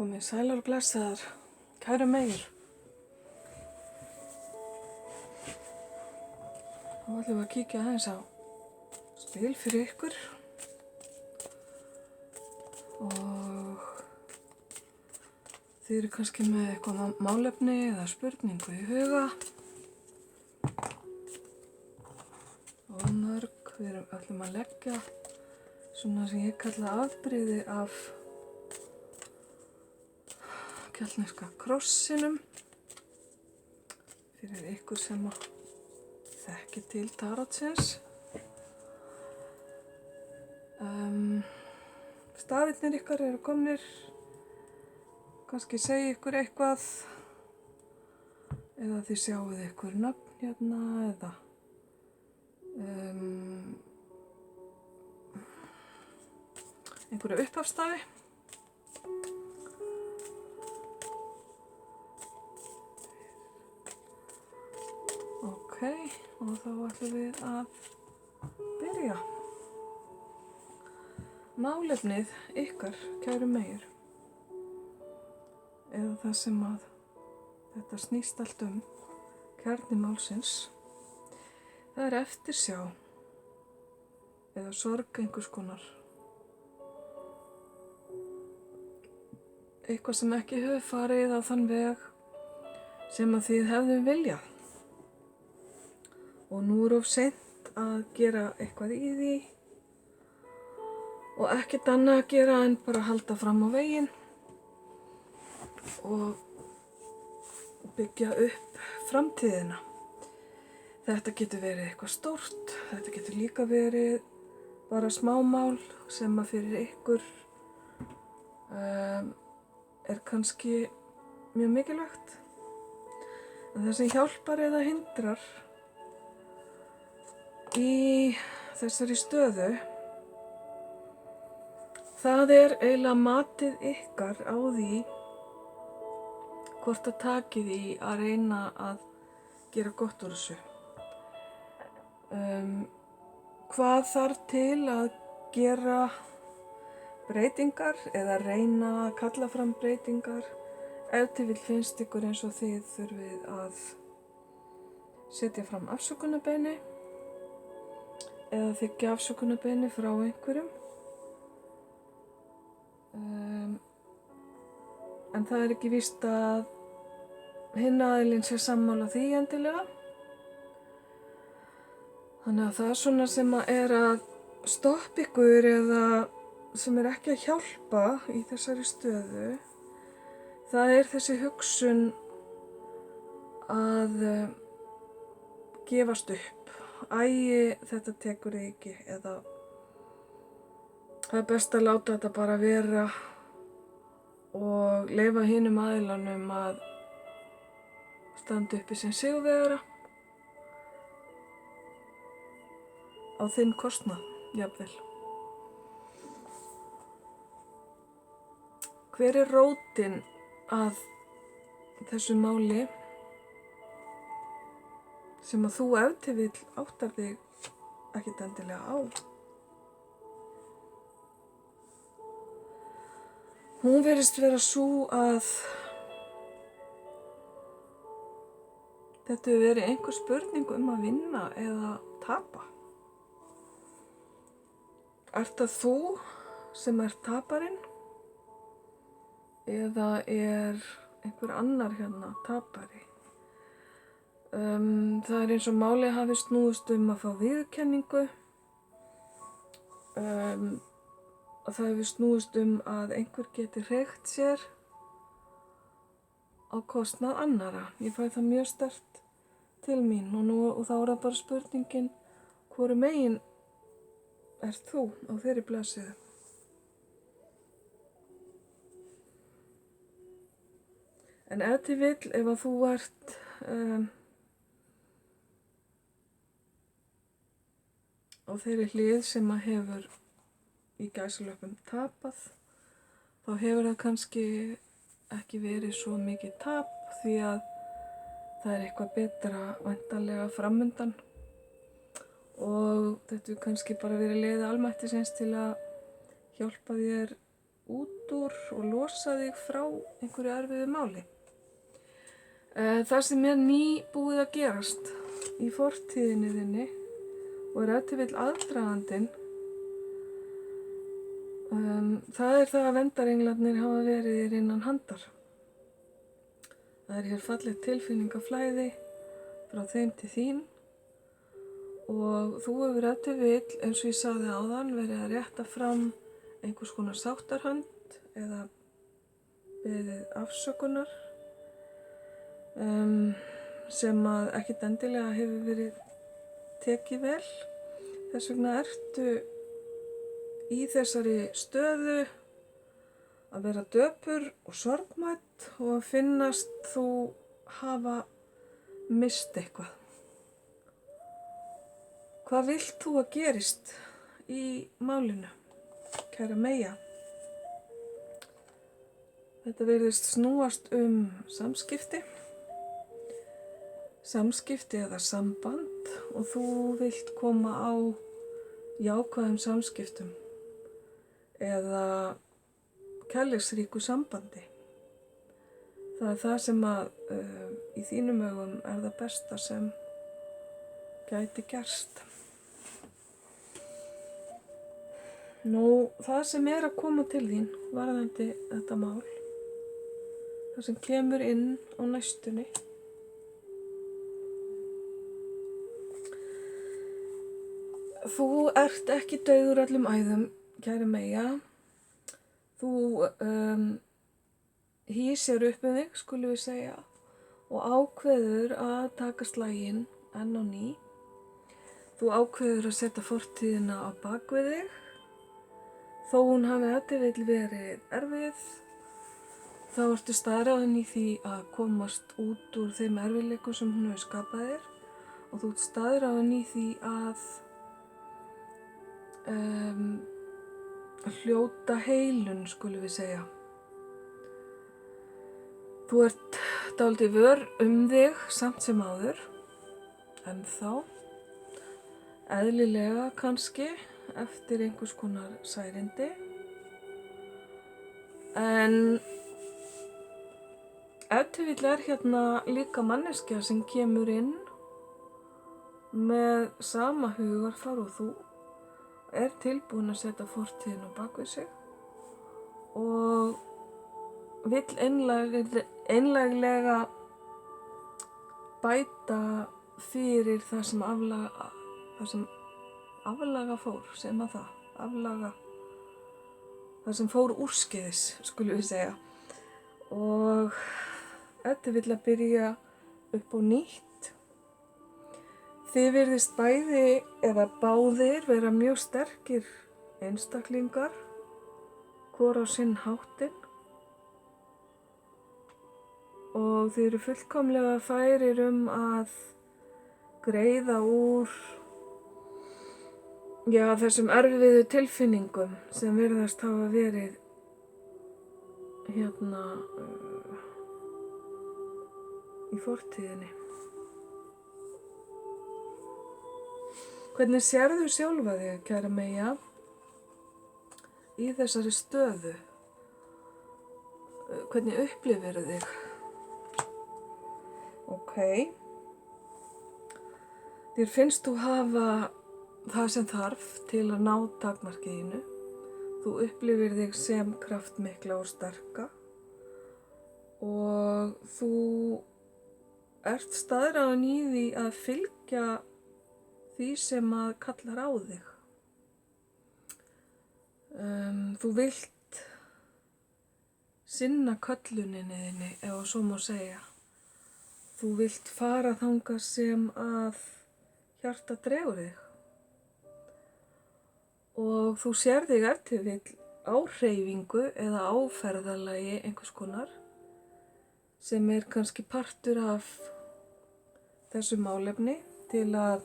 Komið sælar og blessaðar, kæru meyr. Þá ætlum við að kíkja aðeins á spil fyrir ykkur. Og þið eru kannski með eitthvað málefni eða spurningu í huga. Og mörg, við ætlum að leggja svona sem ég kalla afbrigði af keltneska krossinum fyrir ykkur sem þekki til tarotsins. Stafirnir ykkar eru komnir, kannski segja ykkur eitthvað eða þið sjáuð ykkur nafn hérna eða einhverja upphafsstafi. Og þá ætlum við að byrja. Málefnið ykkar, kæru meyr, eða það sem að þetta snýst allt kjarni málsins, það er eftirsjá eða sorg einhvers konar. Eitthvað sem ekki hefur farið á þann veg sem að þið hefðu viljað. Og nú er of seint að gera eitthvað í því og ekkert annað að gera en bara halda fram á veginn og byggja upp framtíðina. Þetta getur verið eitthvað stórt, þetta getur líka verið bara smámál sem að fyrir ykkur er kannski mjög mikilvægt. En það sem hjálpar eða hindrar í þessari stöðu, það er eiginlega matið ykkar á því hvort að takið í að reyna að gera gott úr þessu. Hvað þarf til að gera breytingar eða reyna að kalla fram breytingar ef til vill finnst ykkur eins og þið þurfið að setja fram afsökunarbeiðni eða þiggja afsökunarbeiðni frá einhverjum. En það er ekki víst að hinn aðilinn sé sammála því endilega. Þannig að það er svona sem að er að stoppa ykkur eða sem er ekki að hjálpa í þessari stöðu. Það er þessi hugsun að gefast upp. Æi, þetta tekur þig ekki, eða það er best að láta þetta bara vera og leyfa hinum aðilanum að standa uppi sem sigurvegara á þinn kostnað, jafnvel. Hver er rótin að þessu máli sem að þú ef til vill áttar þig ekkert endilega á? Hún virðist vera sú að þetta hefur verið einhver spurning að vinna eða tapa. Er það þú sem er taparinn eða er einhver annar hérna tapari? Það er eins og málið hafi snúist að fá viðurkenningu. Og það hefur snúist að einhver geti hreykt sér á kostnað annara. Ég fæ það mjög sterkt til mín og þá er það bara spurningin, hvoru megin ert þú á þeirri blaðsíðu? En ef til vill, ef að þú ert á þeirri hlið sem að hefur í gæsalöppum tapað, þá hefur það kannski ekki verið svo mikið tap því að það er eitthvað betra væntanlega framundan og þetta kannski bara verið leið almættisins til að hjálpa þér út úr og losa þig frá einhverju erfiðu máli. Það sem er nýbúið að gerast í fortíðinni þinni og er til vill aðdragandinn, það er það að verndarenglarnir hafa verið þér innan handar. Það er hér fallegt tilfinningaflæði frá þeim til þín og þú hefur til vill, eins og ég sagði áðan, verið að rétta fram einhvers konar sáttarhönd eða beðið afsökunar sem að ekkert endilega hefur verið tekið vel. Þess vegna ertu í þessari stöðu að vera döpur og sorgmædd og að finnast þú hafa misst eitthvað. Hvað vilt þú að gerist í málinu, kæra Meyja? Þetta virðist snúast samskipti eða samband og þú vilt koma á jákvæðum samskiptum eða kærleiksríku sambandi. Það er það sem að í þínum augum er það besta sem gæti gerst. Það sem er að koma til þín varðandi þetta mál, það sem kemur inn á næstunni, þú ert ekki dauður öllum æðum, kæra Meyja. Þú hýsir upp þig, skulum við segja, og ákveður að taka slaginn enn á ný. Þú ákveður að setja fortíðina á bakvið þig. Þó hún hafi til vill verið erfið, þá ertu staðráðin í því að komast út úr þeim erfiðleikum sem hún hefur skapað þér og þú ert staðráðin í því að hljóta heilun, skulum við segja. Þú ert dálítið vör þig samt sem áður, ennþá, eðlilega kannski, eftir einhvers konar særindi. En til vill er hérna líka manneskja sem kemur inn með sama hugarfar og þú, er tilbúin að setja fortíðin á bak við sig og vill einlæglega bæta fyrir það sem aflaga fór, sem að aflaga það sem fór úrskeiðis, skulum við segja. Og til vill að byrja upp á nýtt. Þið virðist bæði eða báðir vera mjög sterkir einstaklingar, hvor á sinn háttinn. Og þið eru fullkomlega færir að greiða úr þessum erfiðu tilfinningum sem virðast hafa verið í fortíðinni. Hvernig sérðu sjálfa þig, kæra Meyja, í þessari stöðu? Hvernig upplifirðu þig? Þér finnst þú hafa það sem þarf til að ná takmarkiðinu. Þú upplifir þig sem kraftmikla og sterka og þú ert staðráðin í því að fylgja því sem að kallar á þig. Þú vilt sinna kölluninni þinni, ef svo má segja. Þú vilt fara þangað sem að hjarta dregur þig. Og þú sér þig til vill á hreyfingu eða á ferðalagi einhvers konar sem er kannski partur af þessu málefni til að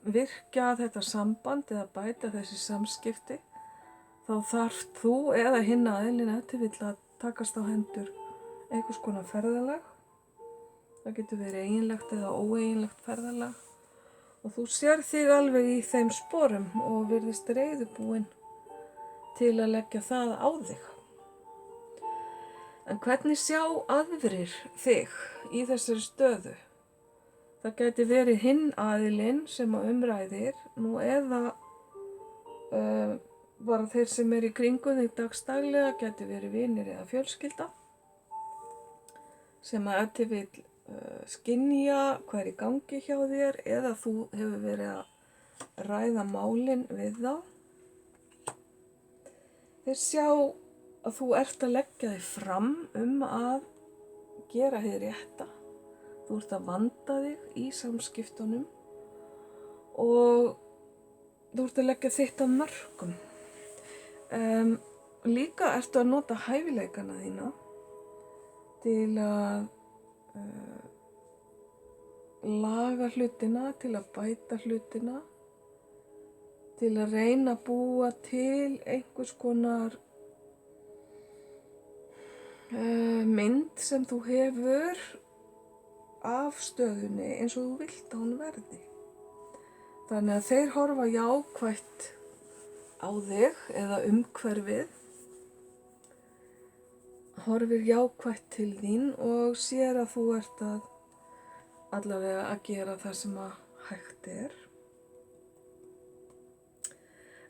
virkja þetta samband eða bæta þessi samskipti. Þá þarf þú eða hinn aðilinn til vill að takast á hendur einhvers konar ferðalag. Það getur verið eiginlegt eða óeiginlegt ferðalag. Og þú sér þig alveg í þeim sporum og virðist reiðubúin til að leggja það á þig. En hvernig sjá aðrir þig í þessari stöðu? Það gæti verið hinn aðilinn sem umræðir, nú eða bara þeir sem í kringum þig dagsdaglega, gæti verið vinir eða fjölskylda, sem ef til vill skynja hvað í gangi hjá þér, eða þú hefur verið að ræða málin við þá. Þeir sjá að þú ert að leggja þig fram að gera hið rétta. Þú ert að vanda þig í samskiptunum og þú ert að leggja þitt af mörkum. Líka ertu að nota hæfileikana þína til að laga hlutina, til að bæta hlutina, til að reyna að búa til einhvers konar mynd sem þú hefur af stöðunni eins og þú vilt að hún verði. Þannig að þeir horfa jákvætt á þig eða umhverfið, horfir jákvætt til þín og sér að þú ert allavega að gera það sem að hægt er.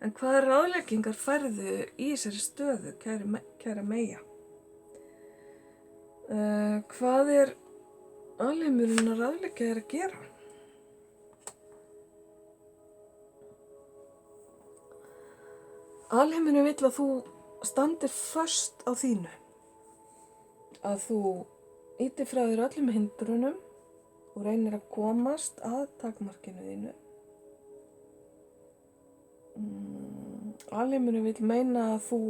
En hvaða ráðleggingar færðu í þessari stöðu, kæra Meyja? Hvað alheimurinn að ráðleggja þér að gera? Alheimurinn vill að þú standir föst á þínu, að þú ýtir frá þér öllum hindrunum og reynir að komast að takmarkinu þínu. Alheimurinn vill meina að þú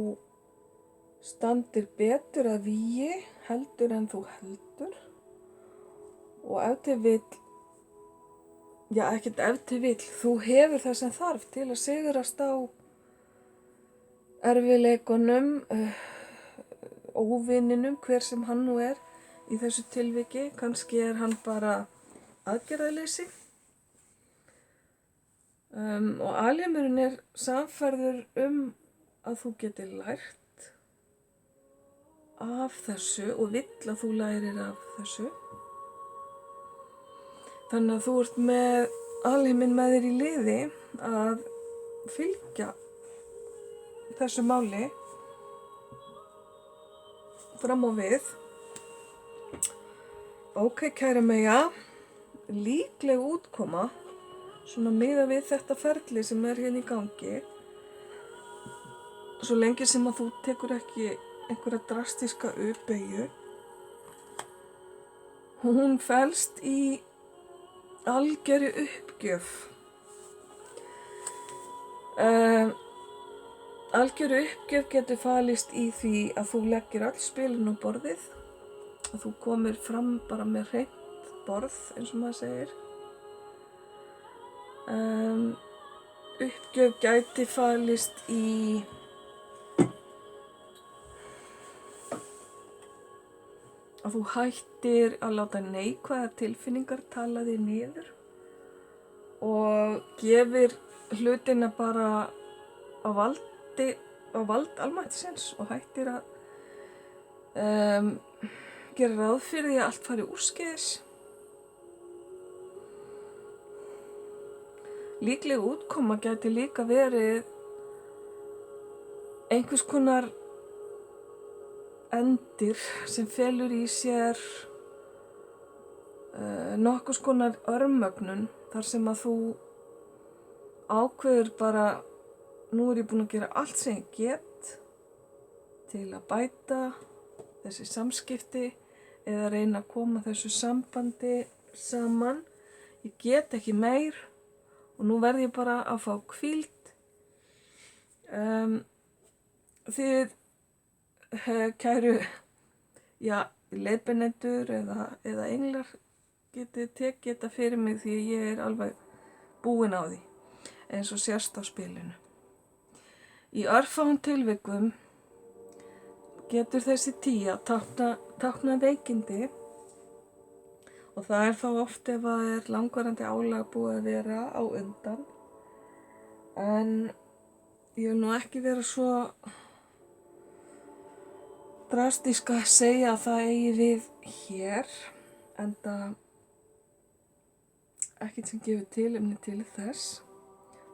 standir betur að vígi heldur en þú heldur, og ef til vill, ekkert ef til vill, þú hefur það sem þarf til að sigrast á erfiðleikunum, óvininum, hver sem hann nú er í þessu tilviki. Kannski er hann bara aðgerðaleysi. Og alheimurinn er sannfærður að þú getir lært af þessu og vill að þú lærir af þessu. Þannig að þú ert með alheiminn með þér í liði að fylgja þessu máli fram á við. Ok, kæra Meyja, líkleg útkoma, svona miðað við þetta ferli sem er hérna í gangi, svo lengi sem að þú tekur ekki einhverja drastíska uppbeygju, hún felst í algerri uppgjöf. Algerri uppgjöf getur falist í því að þú leggir öll spilin á borðið, að þú komir fram bara með hreint borð, eins og maður segir. Uppgjöf gæti falist í að þú hættir að láta neikvæðar tilfinningar tala þig niður og gefir hlutina bara á vald almættisins og hættir að gera ráð fyrir því að allt fari úrskeiðis. Líkleg útkoma gæti líka verið einhvers konar endir sem felur í sér nokkurs konar örmögnun, þar sem að þú ákveður bara, nú er ég búin að gera allt sem ég get til að bæta þessi samskipti eða reyna að koma þessu sambandi saman. Ég get ekki meir og nú verð ég bara að fá hvíld. Þið kæru leiðbeinendur eða englar getið tekið þetta fyrir mig því ég er alveg búin á því, eins og sérst á spilinu. Í örfáum tilvikum getur þessi 10 táknað veikindi og það er þá oft ef það er langvarandi álag búið að vera á undan. En ég vil nú ekki vera svo drastísk að segja að það eigi við hér, enda ekkert sem gefur tilefni til þess.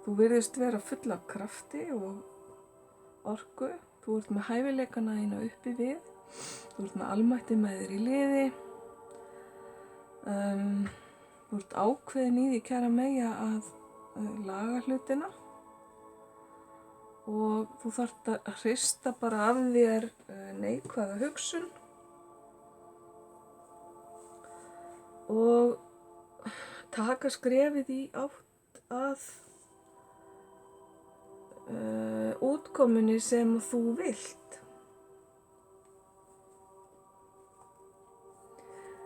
Þú virðist vera full af krafti og orku. Þú ert með hæfileikana þína uppi við. Þú ert með almætti með þér í liði. Þú ert ákveðin í því, kæra Meyja, að laga hlutina. Og þú þarft að hrista bara af þér neikvæða hugsun. Og taka skrefið í átt að útkomunni sem þú vilt.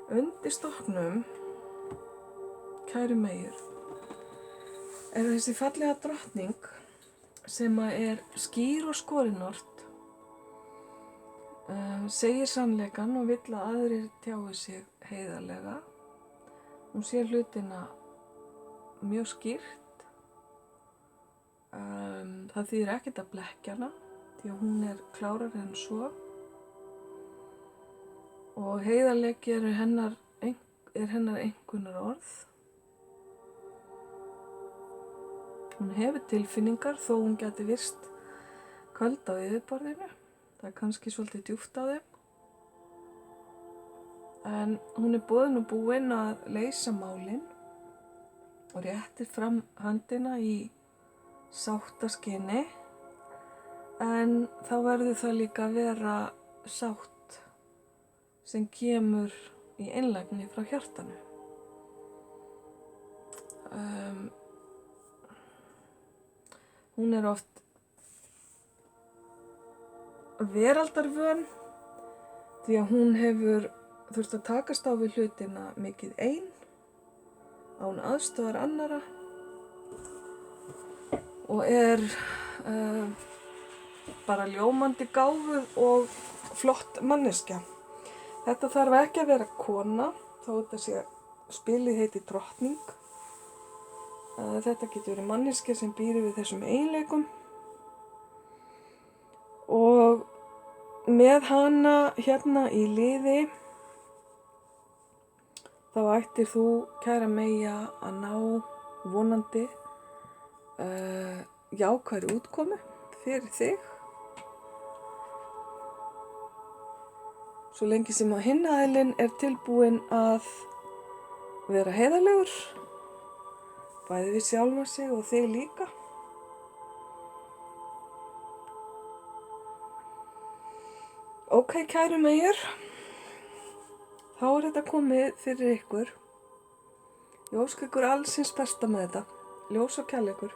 Undir stokknum, kæru Meyjur, er þessi fallega drottning sem er skýr og skorinort, segir sannleikann og vill að aðrir tjái sig heiðarlega. Hún sér hlutina mjög skýrt. Það þýðir ekkert að blekkja hana, því að hún er klárari en svo. Og heiðarleiki er hennar einkunnar orð. Hún hefur tilfinningar þó hún geti virst köld á yfirborðinu. Það er kannski svolítið djúpt á þeim. En hún er boðin og búin að leysa málin og réttir fram höndina í sáttaskyni, en þá verður það líka að vera sátt sem kemur í einlægni frá hjartanu. Hún er oft veraldarvön, því að hún hefur þurft að takast á við hlutina mikið ein, án aðstoðar annara, og er bara ljómandi gáfuð og flott manneskja. Þetta þarf ekki að vera kona, þó þetta sé spilið heiti drottning. Þetta getur verið manneskja sem býr við þessum eiginleikum. Og með hana hérna í liði, þá ættir þú, kæra Meyja, að ná vonandi jákvæðri útkomu fyrir þig. Svo lengi sem að hinn aðilinn er tilbúinn að vera heiðarlegur, bæði við sjálfa sig og þig líka. Ok, kæru Meyjur, þá er þetta komið fyrir ykkur. Ég óska ykkur alls hins besta með þetta. Ljós og kærleikur.